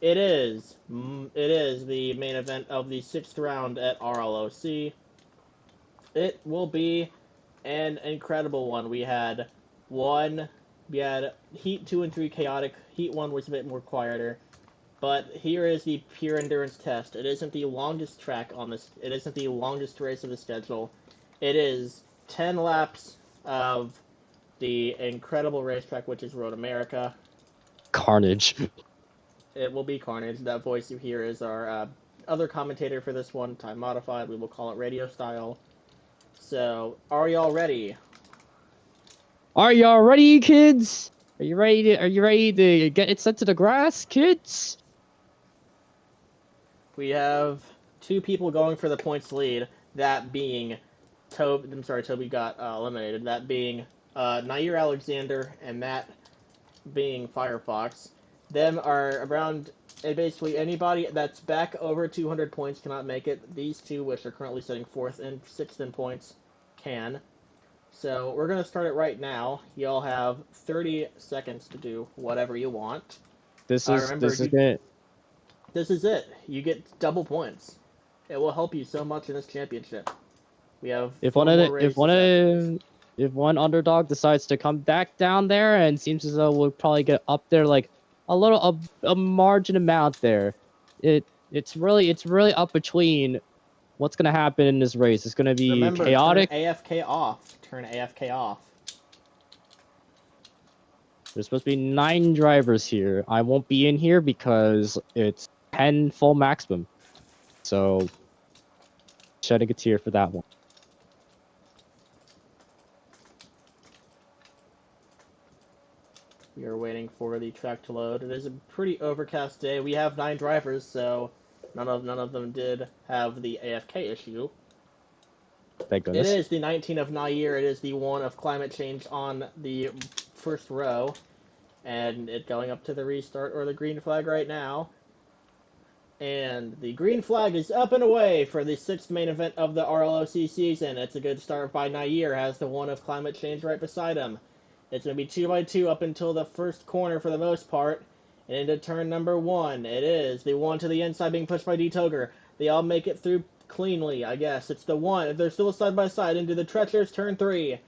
It is. It is the main event of the 6th round at RLoC. It will be an incredible one. We had Heat 2 and 3 chaotic. Heat 1 was a bit more quieter. But here is the pure endurance test. It isn't the longest track on this. It isn't the longest race of the schedule. It is 10 laps of the incredible racetrack, which is Road America. Carnage. It will be carnage. That voice you hear is our other commentator for this one, time modified. We will call it radio style. So, are y'all ready? Are y'all ready, kids? Are you ready to get it sent to the grass, kids? We have two people going for the points lead. That being Toby got eliminated. That being Naire Alexander and Matt being Firefox. Them are around, and basically anybody that's back over 200 points cannot make it. These two, which are currently sitting 4th and 6th in points, can. So we're going to start it right now. Y'all have 30 seconds to do whatever you want. This is it. This is it. You get double points. It will help you so much in this championship. We have If one underdog decides to come back down there and seems as though we'll probably get up there like a margin amount there. It's really up between what's gonna happen in this race. It's gonna be Remember, chaotic. turn AFK off. Turn AFK off. There's supposed to be 9 drivers here. I won't be in here because it's 10 full maximum. So shedding a tear for that one. We are waiting for the track to load. It is a pretty overcast day. We have 9 drivers, so none of them did have the AFK issue. Thank goodness. It is the 19 of Naire. It is the 1 of climate change on the first row. And it going up to the restart or the green flag right now. And the green flag is up and away for the 6th main event of the RLoC season. It's a good start by Naire, has the 1 of climate change right beside him. It's going to be 2 by 2 up until the first corner for the most part. And into turn number 1, it is the 1 to the inside being pushed by D-Toger. They all make it through cleanly, I guess. It's the 1. They're still side by side into the treacherous turn 3.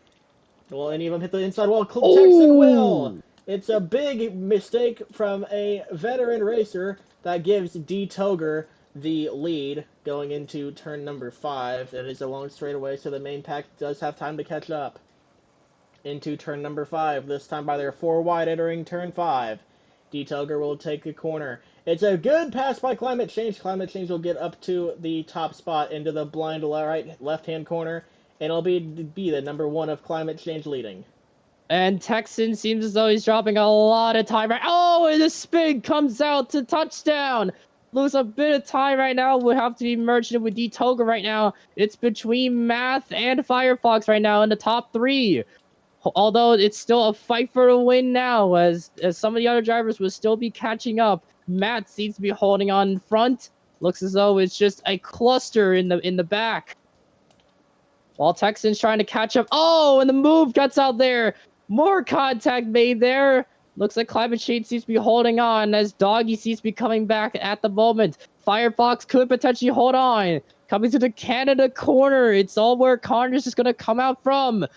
Will any of them hit the inside wall? Texan will! It's a big mistake from a veteran racer that gives D-Toger the lead going into turn number 5. It is a long straightaway, so the main pack does have time to catch up. Into turn number 5, this time by their 4 wide entering turn 5. D-Toger will take a corner. It's a good pass by Climate Change. Climate Change will get up to the top spot into the blind left-hand corner, and it'll be the number 1 of Climate Change leading. And Texan seems as though he's dropping a lot of time right. Oh, and the spin comes out to touchdown. Lose a bit of time right now. We'll have to be merged in with D-Toga right now. It's between Math and Firefox right now in the top 3. Although it's still a fight for a win now, as some of the other drivers will still be catching up. Matt seems to be holding on in front. Looks as though it's just a cluster in the back. While Texan's trying to catch up. Oh, and the move gets out there. More contact made there. Looks like Climate Change seems to be holding on as Doggy seems to be coming back at the moment. Firefox could potentially hold on. Coming to the Canada corner. It's all where Carnage is going to come out from.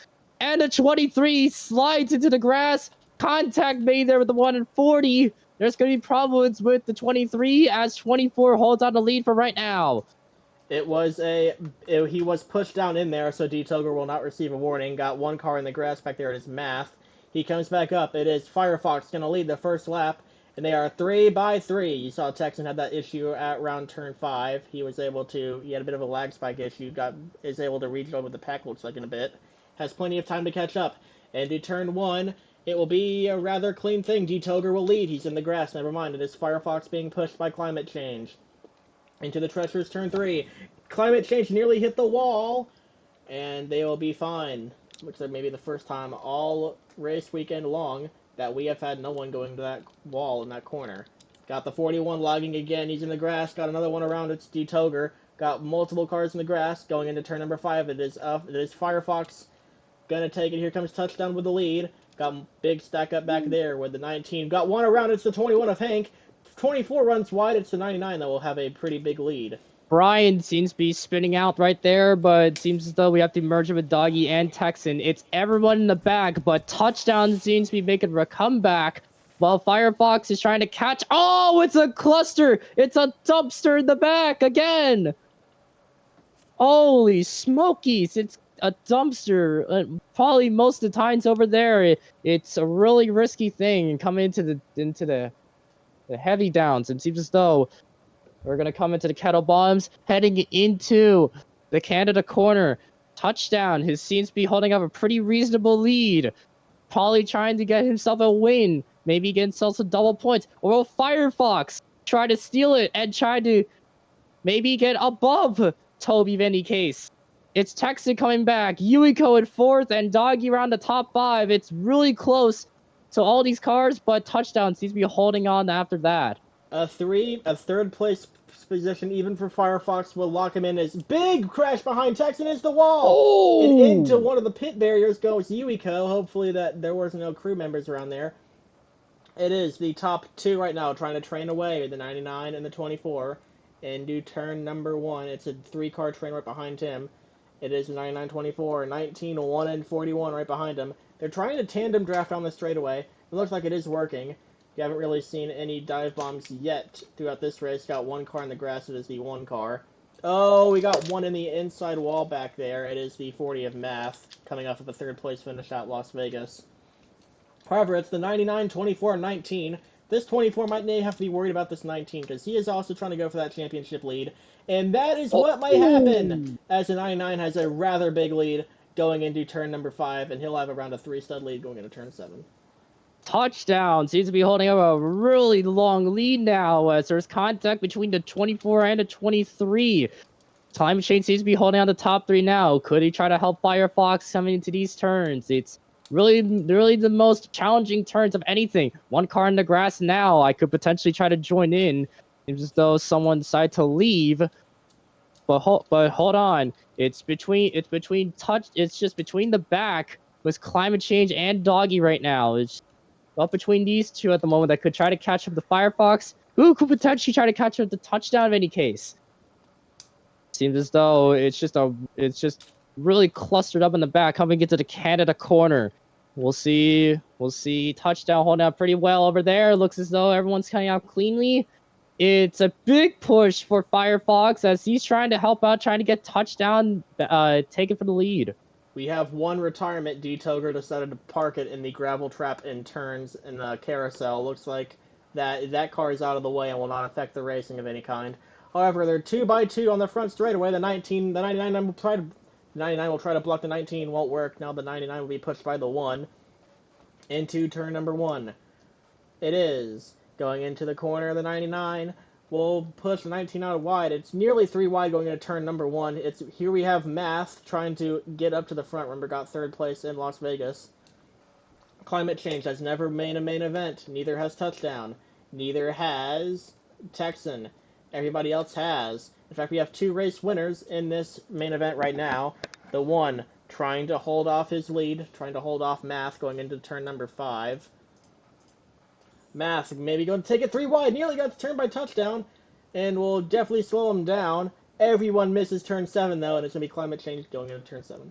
And the 23 slides into the grass. Contact made there with the 1 and 40. There's going to be problems with the 23 as 24 holds on the lead for right now. He was pushed down in there, so D-Toger will not receive a warning. Got 1 car in the grass back there. It is Math. He comes back up. It is Firefox going to lead the first lap, and they are 3 by 3. You saw Texan had that issue at around turn 5. He had a bit of a lag spike issue. Is able to rejoin with the pack, looks like, in a bit. Has plenty of time to catch up. And to turn 1, it will be a rather clean thing. D-Toger will lead. He's in the grass. Never mind. It is Firefox being pushed by Climate Change. Into the treacherous turn 3. Climate Change nearly hit the wall, and they will be fine. Looks like maybe the first time all race weekend long that we have had no one going to that wall in that corner. Got the 41 logging again. He's in the grass. Got another one around. It's D-Toger. Got multiple cars in the grass going into turn number 5. It is Firefox gonna take it. Here comes Touchdown with the lead. Got big stack up back there with the 19. Got one around. It's the 21 of Hank. 24 runs wide, it's the 99 that will have a pretty big lead. Brian seems to be spinning out right there, but it seems as though we have to merge it with Doggy and Texan. It's everyone in the back, but Touchdown seems to be making a comeback while Firefox is trying to catch. Oh, it's a cluster! It's a dumpster in the back again! Holy smokies! It's a dumpster. Probably most of the times over there, it's a really risky thing coming into the heavy downs. It seems as though we're going to come into the kettle bombs, heading into the Canada corner. Touchdown. He seems to be holding up a pretty reasonable lead. Probably trying to get himself a win. Maybe get himself some double points. Or will Firefox try to steal it and try to maybe get above Toby in any case? It's Texan coming back. Yuiko in fourth and Doggy around the top 5. It's really close to all these cars, but Touchdown seems to be holding on after that. A third place position even for Firefox will lock him in. His big crash behind Texan is the wall. Oh! And into one of the pit barriers goes Yuiko. Hopefully that there was no crew members around there. It is the top 2 right now trying to train away the 99 and the 24 into turn number 1. It's a 3-car train right behind him. It is the 99, 24, 19, 1, and 41 right behind him. They're trying to tandem draft on the straightaway. It looks like it is working. You haven't really seen any dive bombs yet throughout this race. Got 1 car in the grass. It is the 1 car. Oh, we got 1 in the inside wall back there. It is the 40 of Math coming off of a 3rd place finish at Las Vegas. However, it's the 99, 24, 19. This 24 might have to be worried about this 19 because he is also trying to go for that championship lead. And that is what might happen as the 99 has a rather big lead going into turn number 5, and he'll have around a 3-stud lead going into turn 7. Touchdown seems to be holding up a really long lead now as there's contact between the 24 and the 23. Time Chain seems to be holding on the top 3 now. Could he try to help Firefox coming into these turns? It's really the most challenging turns of anything. 1 car in the grass now. I could potentially try to join in. Seems as though someone decided to leave. But hold on. It's just between the back with Climate Change and Doggy right now. It's up between these 2 at the moment that could try to catch up the Firefox, who could potentially try to catch up the Touchdown in any case. Seems as though it's just really clustered up in the back, coming into the Canada corner. We'll see Touchdown holding out pretty well over there. Looks as though everyone's coming out cleanly. It's a big push for Firefox as he's trying to help out, trying to get Touchdown taken for the lead. We have 1 retirement. D-Toger decided to park it in the gravel trap in turns in the carousel. Looks like that car is out of the way and will not affect the racing of any kind. However, they're 2 by 2 on the front straightaway. The 99 will try to block the 19. Won't work. Now the 99 will be pushed by the 1 into turn number 1. It is going into the corner. The 99 will push the 19 out wide. It's nearly 3 wide going into turn number 1. Here we have Math trying to get up to the front. Remember, got 3rd place in Las Vegas. Climate Change has never made a main event. Neither has Touchdown. Neither has Texan. Everybody else has. In fact, we have 2 race winners in this main event right now. The 1 trying to hold off his lead, trying to hold off Math going into turn number 5. Math maybe going to take it 3 wide. Nearly got turned by Touchdown, and will definitely slow him down. Everyone misses turn 7 though, and it's going to be Climate Change going into turn 7.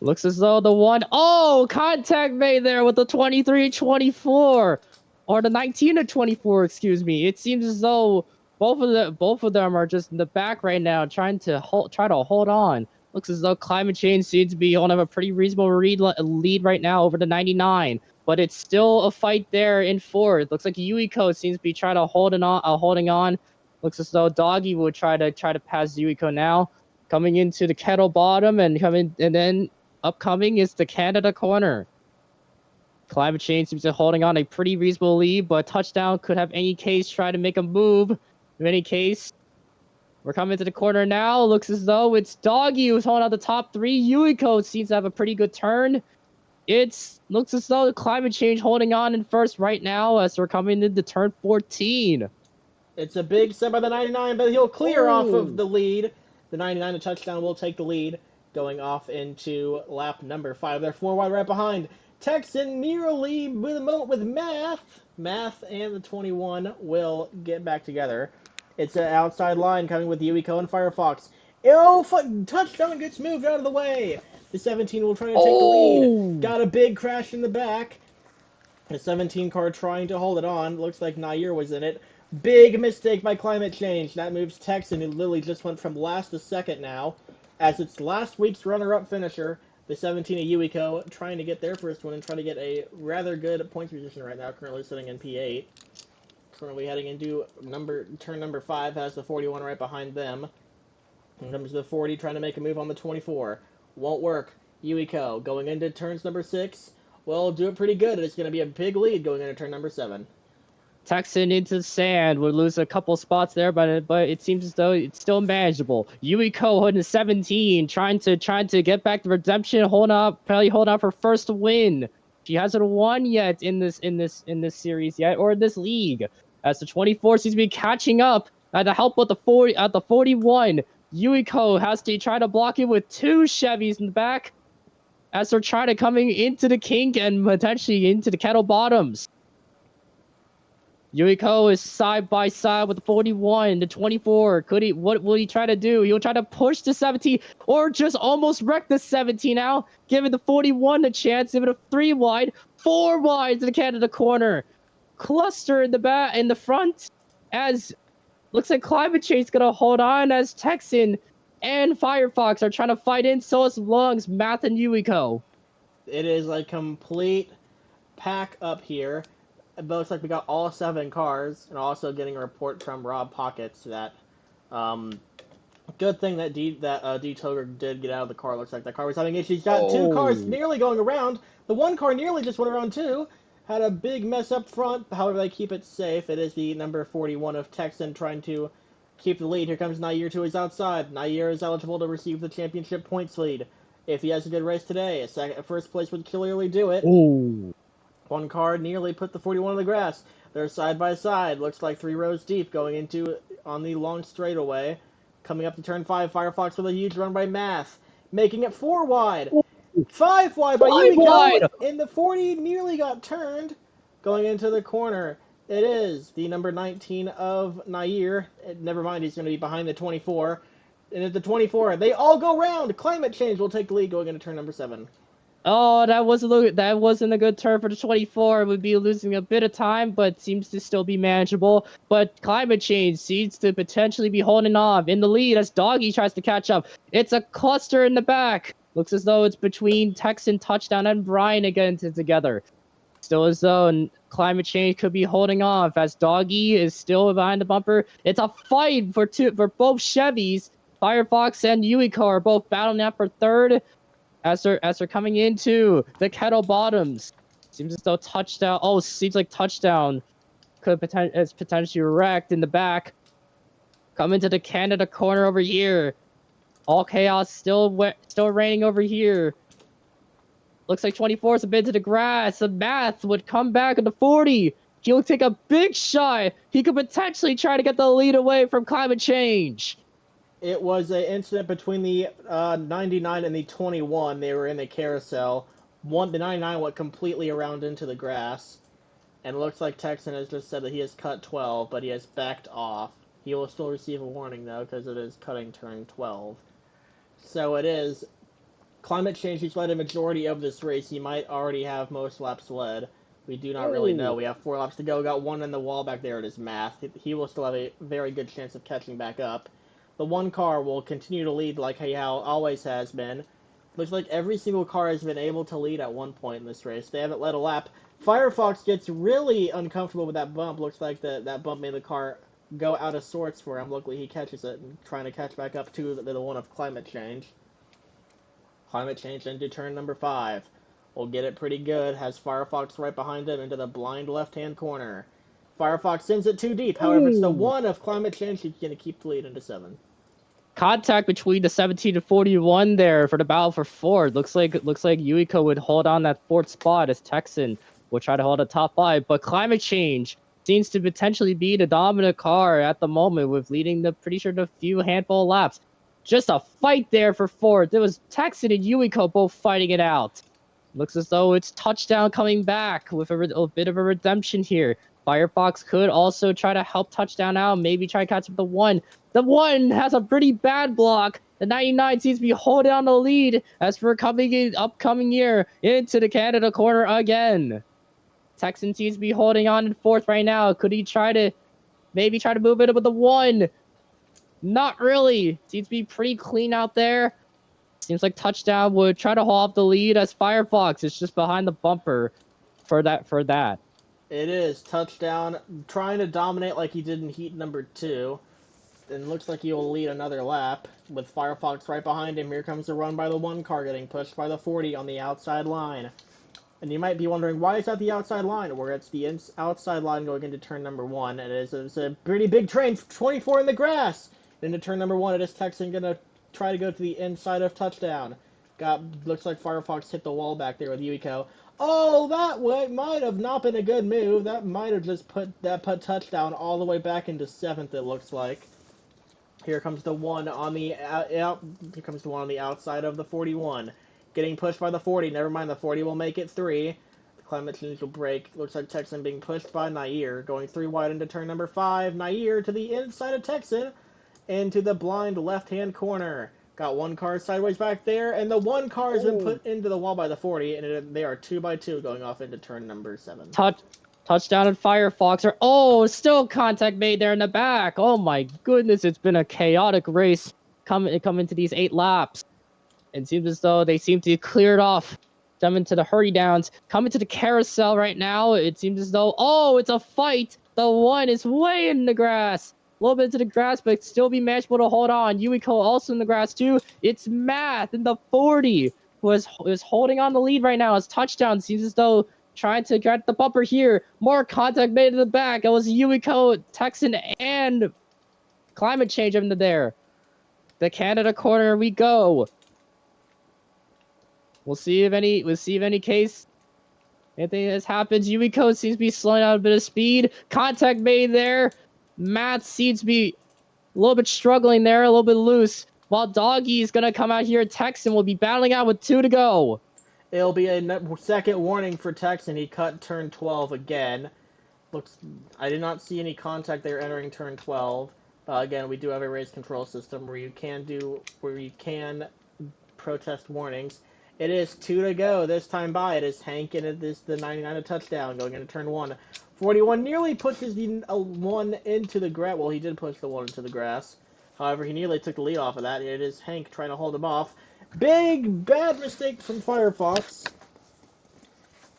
Looks as though the 1... Oh! Contact made there with the 23-24. Or the 19-24, excuse me. It seems as though both of them are just in the back right now, trying to hold on. Looks as though Climate Change seems to be on a pretty reasonable lead right now over the 99. But it's still a fight there in 4th. Looks like Yuiko seems to be trying to holding on. Looks as though Doggy would try to pass Yuiko now. Coming into the kettle bottom and then upcoming is the Canada corner. Climate Change seems to be holding on a pretty reasonable lead, but Touchdown could have any case try to make a move. In any case, we're coming to the corner now. Looks as though it's Doggy who's holding out the top 3. Yuiko seems to have a pretty good turn. Looks as though the Climate Change holding on in 1st right now as we're coming into turn 14. It's a big set by the 99, but he'll clear off of the lead. The 99, the Touchdown, will take the lead, going off into lap number 5. They're 4 wide right behind. Texan nearly with a moment with Math. Math and the 21 will get back together. It's an outside line coming with Yuiko and Firefox. Oh, touchdown gets moved out of the way. The 17 will try to take the lead. Oh! Got a big crash in the back. The 17 car trying to hold it on. Looks like Naire was in it. Big mistake by Climate Change. That moves Texan, who literally just went from last to second now, as it's last week's runner-up finisher. The 17 of Yuiko trying to get their first one and trying to get a rather good points position right now, currently sitting in P8. Currently heading into turn number 5, has the 41 right behind them. And comes the 40 trying to make a move on the 24. Won't work. Yuiko going into turns number 6. Well, do it pretty good. It's going to be a big lead going into turn number 7. Texan into the sand would lose a couple spots there, but it seems as though it's still manageable. Yuiko holding 17, trying to get back the redemption, probably holding up her first win. She hasn't won yet in this series yet, or in this league. As the 24 seems to be catching up at the help of the 41. Yuiko has to try to block it with 2 Chevys in the back, as they're trying to coming into the kink and potentially into the kettle bottoms. Yuiko is side by side with the 41, the 24. What will he try to do? He'll try to push the 17 or just almost wreck the 17 now, giving the 41 a chance, giving it a 3 wide, 4 wide to the Canada corner. Cluster in the front, as looks like Climate Change is gonna hold on, as Texan and Firefox are trying to fight in so as long as Math and Yuiko. It is a complete pack up here. It looks like we got all 7 cars, and also getting a report from Rob Pockets that good thing that D Toger did get out of the car. Looks like that car was having issues. Got 2 cars nearly going around. The one car nearly just went around too. Had a big mess up front. However, they keep it safe. It is the number 41 of Texan trying to keep the lead. Here comes Naire to his outside. Naire is eligible to receive the championship points lead. If he has a good race today, first place would clearly do it. Ooh. One car nearly put the 41 on the grass. They're side by side. Looks like 3 rows deep going into on the long straightaway. Coming up to turn 5, Firefox with a huge run by Math. Making it 4 wide. 5 wide by Yuiko. And the 40 nearly got turned. Going into the corner. It is the number 19 of Naire. Never mind, he's going to be behind the 24. And at the 24, they all go round. Climate Change will take the lead going into turn number 7. Oh, that wasn't a good turn for the 24. It would be losing a bit of time, but seems to still be manageable. But Climate Change seems to potentially be holding off in the lead as Doggy tries to catch up. It's a cluster in the back. Looks as though it's between Texan Touchdown and Brian again together. Still as though Climate Change could be holding off as Doggy is still behind the bumper. It's a fight for both Chevys. Firefox and Yuiko are both battling out for third. As they're coming into the kettle bottoms. Seems as though touchdown. Oh, seems like touchdown is potentially wrecked in the back. Coming to the Canada corner over here. All chaos still reigning over here. Looks like 24 is a bit to the grass. The Math would come back at the 40. He'll take a big shot. He could potentially try to get the lead away from Climate Change. It was an incident between the 99 and the 21. They were in a carousel. The 99 went completely around into the grass. And it looks like Texan has just said that he has cut 12, but he has backed off. He will still receive a warning, though, because it is cutting turn 12. So it is. Climate Change, he's led a majority of this race. He might already have most laps led. We do not really know. We have 4 laps to go. We got 1 in the wall back there. It is Math. He will still have a very good chance of catching back up. The one car will continue to lead like he always has been. Looks like every single car has been able to lead at one point in this race. They haven't led a lap. Firefox gets really uncomfortable with that bump. Looks like that bump made the car go out of sorts for him. Luckily, he catches it and trying to catch back up to the one of Climate Change. Climate Change into turn number 5. Will get it pretty good. Has Firefox right behind him into the blind left-hand corner. Firefox sends it too deep. However, it's the one of Climate Change who's going to keep the lead into 7. Contact between the 17 and 41 there for the battle for 4th. Looks like Yuiko would hold on that 4th spot as Texan will try to hold a top 5. But Climate Change seems to potentially be the dominant car at the moment, with leading the few handful of laps. Just a fight there for 4th. It was Texan and Yuiko both fighting it out. Looks as though it's touchdown coming back with a bit of a redemption here. Firefox could also try to help touchdown out, maybe try to catch up the one. The one has a pretty bad block. The 99 seems to be holding on the lead as for upcoming year into the Canada corner again. Texan seems to be holding on in fourth right now. Could he maybe try to move it with the one? Not really. Seems to be pretty clean out there. Seems like touchdown would try to hold off the lead as Firefox is just behind the bumper for that. It is touchdown, trying to dominate like he did in heat number 2. And looks like he will lead another lap with Firefox right behind him. Here comes the run by the 1 car getting pushed by the 40 on the outside line. And you might be wondering, why is that the outside line? Where it's the outside line going into turn number 1. It's a pretty big train, 24 in the grass. Into turn number 1, it is Texan going to try to go to the inside of touchdown. Looks like Firefox hit the wall back there with Yuiko. Oh, that might have not been a good move. That might have just put touchdown all the way back into 7th, it looks like. Here comes the one on the Here comes the one on the outside of the 41. Getting pushed by the 40. Never mind, the 40 will make it 3. The climate change will break. Looks like Texan being pushed by Naire. Going 3 wide into turn number 5. Naire to the inside of Texan. Into the blind left-hand corner. Got 1 car sideways back there. And the 1 car has been put into the wall by the 40. And they are 2 by 2 going off into turn number 7. Touchdown at Firefox. Still contact made there in the back. Oh my goodness, it's been a chaotic race coming to these 8 laps. It seems as though they seem to be cleared off. Them into the hurry downs. Coming to the carousel right now. It seems as though, it's a fight. The one is way in the grass. A little bit into the grass, but still be manageable to hold on. Yuiko also in the grass too. It's Math in the 40 who is holding on the lead right now as touchdown. Seems as though trying to get the bumper here. More contact made in the back. It was Yuiko, Texan, and climate change into there. The Canada corner we go. We'll see if anything has happened. Yuiko seems to be slowing down a bit of speed. Contact made there. Matt seems to be a little bit struggling there, a little bit loose. While Doggy is going to come out here. Texan will be battling out with 2 to go. It'll be a second warning for Texan. He cut turn 12 again. I did not see any contact there entering turn 12. Again, we do have a race control system where you can protest warnings. It is 2 to go this time by. It is Hank and it is the 99 a touchdown going into turn 1. 41 nearly pushes the 1 into the grass. Well, he did push the 1 into the grass. However, he nearly took the lead off of that. It is Hank trying to hold him off. Big, bad mistake from Firefox.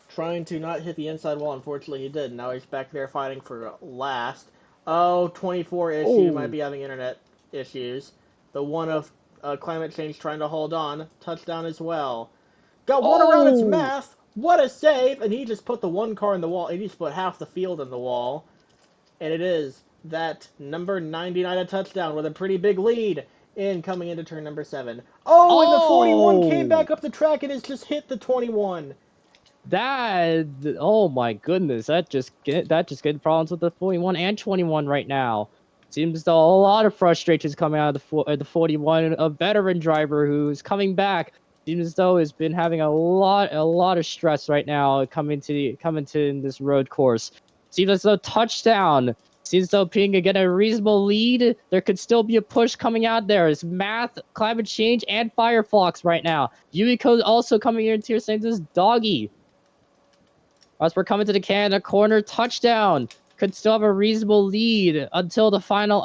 Trying to not hit the inside wall. Unfortunately, he did. Now he's back there fighting for last. 24 issue. Might be having internet issues. The one of climate change trying to hold on. Touchdown as well. Got one around its Math. What a save. And he just put the 1 car in the wall. He just put half the field in the wall. And it is that number 99 a touchdown with a pretty big lead. Coming into turn number 7. And the 41 came back up the track and has just hit the 21. Oh my goodness, that just getting problems with the 41 and 21 right now. Seems as though a lot of frustrations coming out of the 41. A veteran driver who's coming back. Seems as though has been having a lot of stress right now coming to this road course. Seems as though touchdown. Seems as though being again a reasonable lead, there could still be a push coming out there. It's Math, climate change, and Firefox right now. Yuiko also coming into here saying this Doggy. As we're coming to the Canada corner, touchdown. Could still have a reasonable lead until the final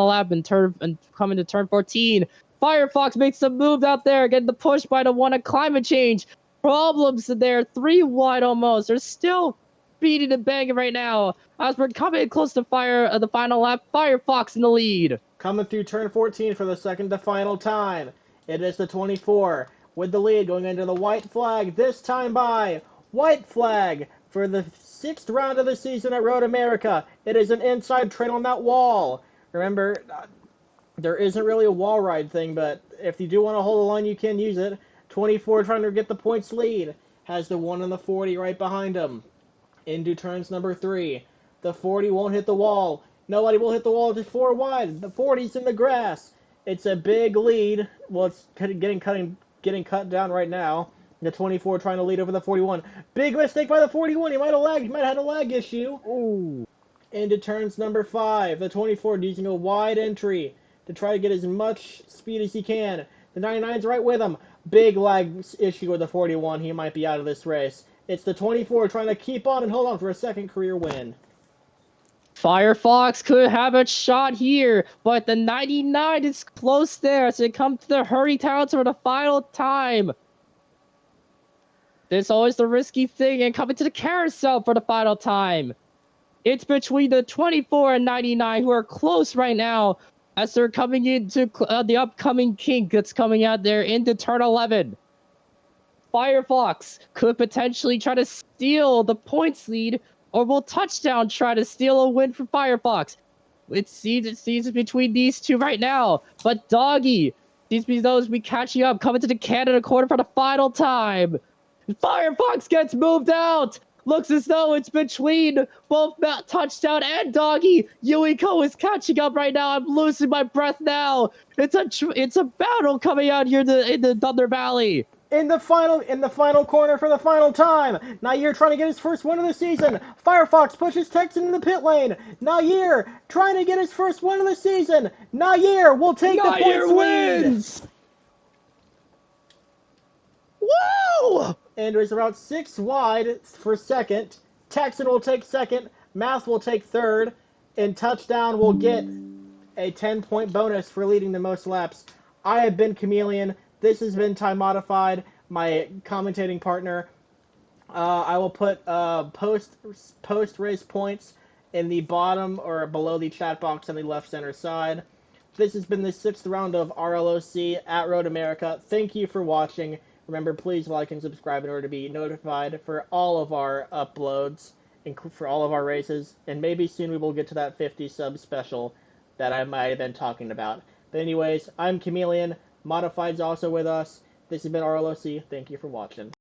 lap and coming to turn 14. Firefox makes some moves out there, getting the push by the one at climate change. Problems there, 3 wide almost. They're still beating and banging right now. As we're coming close to the final lap, Firefox in the lead. Coming through turn 14 for the second to final time. It is the 24 with the lead going into the white flag. This time by white flag for the 6th round of the season at Road America. It is an inside train on that wall. Remember, there isn't really a wall ride thing, but if you do want to hold the line, you can use it. 24 trying to get the points lead. Has the 1 and the 40 right behind him. Into turns number 3. The 40 won't hit the wall. Nobody will hit the wall. Just 4 wide. The 40's in the grass. It's a big lead. Well, it's getting cut down right now. The 24 trying to lead over the 41. Big mistake by the 41. He might have lagged. He might have had a lag issue. Ooh. Into turns number 5. The 24 using a wide entry to try to get as much speed as he can. The 99's right with him. Big lag issue with the 41. He might be out of this race. It's the 24 trying to keep on and hold on for a second career win. Firefox could have a shot here, but the 99 is close there as it comes to the hurry towns for the final time. There's always the risky thing and coming to the carousel for the final time. It's between the 24 and 99 who are close right now as they're coming into the upcoming kink that's coming out there into turn 11. Firefox could potentially try to steal the points lead, or will Touchdown try to steal a win from Firefox? It seems between these two right now, but Doggy seems to be catching up, coming to the Canada corner for the final time. Firefox gets moved out. Looks as though it's between both Touchdown and Doggy. Yuiko is catching up right now. I'm losing my breath now. It's a battle coming out here in the Thunder Valley. In the final corner for the final time, Naire trying to get his first win of the season. Firefox pushes Texan in the pit lane. Naire trying to get his first win of the season. Naire will take the points wins. lead. Woo! And it was about 6 wide for second. Texan will take second. Math will take third. And Touchdown will get a 10-point bonus for leading the most laps. I have been Chameleon. This has been Time Modified, my commentating partner. I will put post-race points in the bottom or below the chat box on the left center side. This has been the 6th round of RLoC at Road America. Thank you for watching. Remember, please like and subscribe in order to be notified for all of our uploads and for all of our races. And maybe soon we will get to that 50 sub special that I might have been talking about. But anyways, I'm Chameleon. Modified's also with us. This has been RLoC. Thank you for watching.